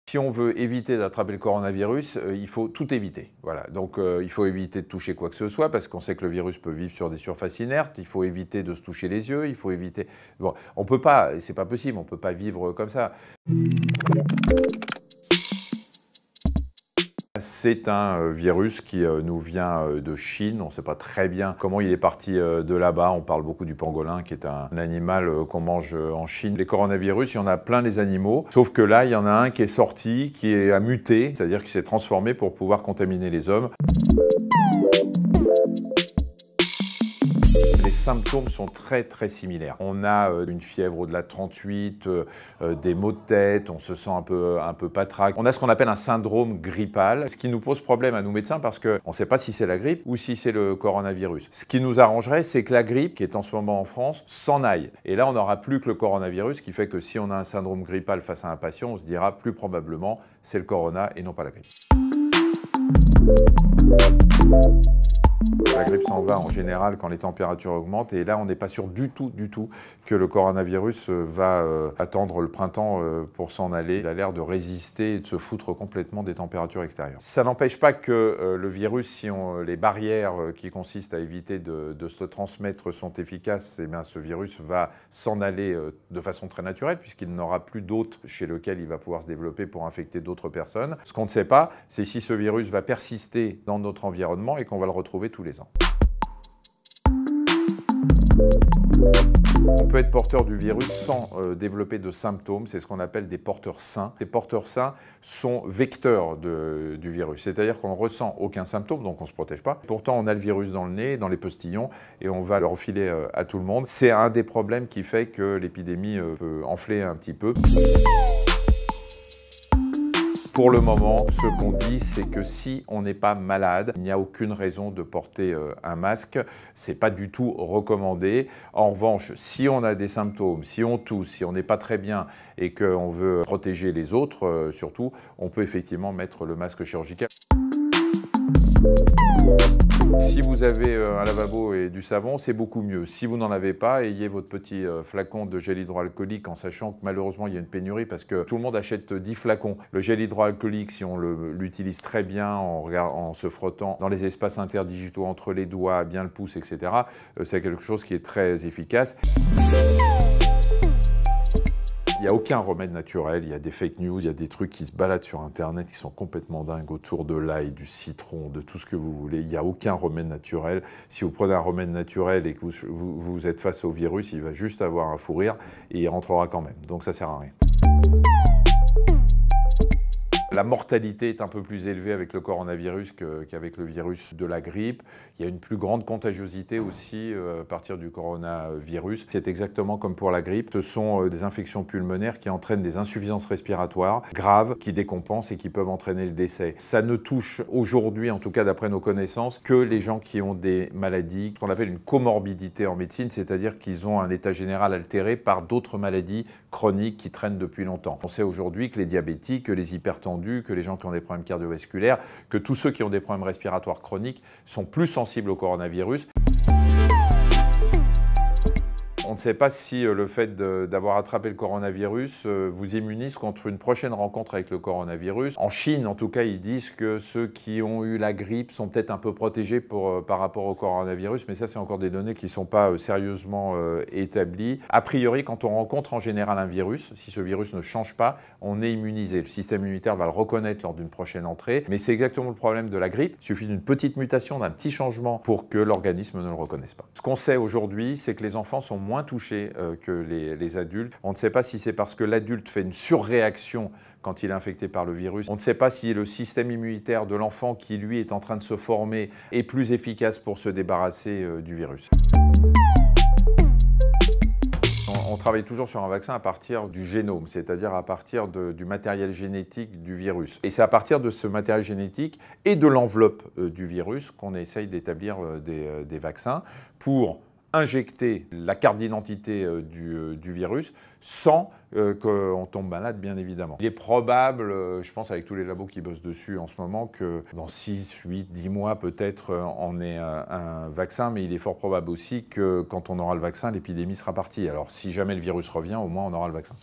Si on veut éviter d'attraper le coronavirus, il faut tout éviter. Voilà. Donc il faut éviter de toucher quoi que ce soit parce qu'on sait que le virus peut vivre sur des surfaces inertes. Il faut éviter de se toucher les yeux. Il faut éviter. Bon, on peut pas, c'est pas possible. On peut pas vivre comme ça. C'est un virus qui nous vient de Chine. On ne sait pas très bien comment il est parti de là-bas. On parle beaucoup du pangolin, qui est un animal qu'on mange en Chine. Les coronavirus, il y en a plein les animaux. Sauf que là, il y en a un qui est sorti, qui a muté, c'est-à-dire qui s'est transformé pour pouvoir contaminer les hommes. Les symptômes sont très similaires. On a une fièvre au-delà de 38, des maux de tête, on se sent un peu patraque. On a ce qu'on appelle un syndrome grippal, ce qui nous pose problème à nous médecins parce qu'on ne sait pas si c'est la grippe ou si c'est le coronavirus. Ce qui nous arrangerait, c'est que la grippe, qui est en ce moment en France, s'en aille. Et là, on n'aura plus que le coronavirus, ce qui fait que si on a un syndrome grippal face à un patient, on se dira plus probablement c'est le corona et non pas la grippe. La grippe s'en va en général quand les températures augmentent et là on n'est pas sûr du tout que le coronavirus va attendre le printemps pour s'en aller. Il a l'air de résister et de se foutre complètement des températures extérieures. Ça n'empêche pas que le virus, si les barrières qui consistent à éviter de se transmettre sont efficaces, eh bien, ce virus va s'en aller de façon très naturelle puisqu'il n'aura plus d'hôtes chez lequel il va pouvoir se développer pour infecter d'autres personnes. Ce qu'on ne sait pas, c'est si ce virus va persister dans notre environnement et qu'on va le retrouver tous les ans. On peut être porteur du virus sans développer de symptômes, c'est ce qu'on appelle des porteurs sains. Les porteurs sains sont vecteurs du virus, c'est-à-dire qu'on ne ressent aucun symptôme, donc on ne se protège pas. Pourtant, on a le virus dans le nez, dans les postillons, et on va le refiler à tout le monde. C'est un des problèmes qui fait que l'épidémie peut enfler un petit peu. Pour le moment, ce qu'on dit, c'est que si on n'est pas malade, il n'y a aucune raison de porter un masque. Ce n'est pas du tout recommandé. En revanche, si on a des symptômes, si on tousse, si on n'est pas très bien et qu'on veut protéger les autres, surtout, on peut effectivement mettre le masque chirurgical. Si vous avez un lavabo et du savon, c'est beaucoup mieux. Si vous n'en avez pas, ayez votre petit flacon de gel hydroalcoolique en sachant que malheureusement il y a une pénurie parce que tout le monde achète 10 flacons. Le gel hydroalcoolique, si on l'utilise très bien en se frottant dans les espaces interdigitaux entre les doigts, bien le pouce, etc., c'est quelque chose qui est très efficace. Il n'y a aucun remède naturel, il y a des fake news, il y a des trucs qui se baladent sur Internet qui sont complètement dingues autour de l'ail, du citron, de tout ce que vous voulez. Il n'y a aucun remède naturel. Si vous prenez un remède naturel et que vous êtes face au virus, il va juste avoir un fou rire et il rentrera quand même. Donc ça ne sert à rien. La mortalité est un peu plus élevée avec le coronavirus qu'avec le virus de la grippe. Il y a une plus grande contagiosité aussi à partir du coronavirus. C'est exactement comme pour la grippe. Ce sont des infections pulmonaires qui entraînent des insuffisances respiratoires graves, qui décompensent et qui peuvent entraîner le décès. Ça ne touche aujourd'hui, en tout cas d'après nos connaissances, que les gens qui ont des maladies, qu'on appelle une comorbidité en médecine, c'est-à-dire qu'ils ont un état général altéré par d'autres maladies chroniques qui traînent depuis longtemps. On sait aujourd'hui que les diabétiques, que les hypertendus, que les gens qui ont des problèmes cardiovasculaires, que tous ceux qui ont des problèmes respiratoires chroniques sont plus sensibles au coronavirus. On ne sait pas si le fait d'avoir attrapé le coronavirus vous immunise contre une prochaine rencontre avec le coronavirus. En Chine, en tout cas, ils disent que ceux qui ont eu la grippe sont peut-être un peu protégés par rapport au coronavirus, mais ça, c'est encore des données qui ne sont pas sérieusement établies. A priori, quand on rencontre en général un virus, si ce virus ne change pas, on est immunisé. Le système immunitaire va le reconnaître lors d'une prochaine entrée, mais c'est exactement le problème de la grippe. Il suffit d'une petite mutation, d'un petit changement pour que l'organisme ne le reconnaisse pas. Ce qu'on sait aujourd'hui, c'est que les enfants sont moins touchés que les adultes. On ne sait pas si c'est parce que l'adulte fait une surréaction quand il est infecté par le virus. On ne sait pas si le système immunitaire de l'enfant qui, lui, est en train de se former est plus efficace pour se débarrasser du virus. On travaille toujours sur un vaccin à partir du génome, c'est-à-dire à partir du matériel génétique du virus. Et c'est à partir de ce matériel génétique et de l'enveloppe du virus qu'on essaye d'établir des vaccins pour injecter la carte d'identité du virus sans qu'on tombe malade, bien évidemment. Il est probable, je pense avec tous les labos qui bossent dessus en ce moment, que dans 6, 8, 10 mois peut-être on ait un vaccin, mais il est fort probable aussi que quand on aura le vaccin, l'épidémie sera partie. Alors si jamais le virus revient, au moins on aura le vaccin.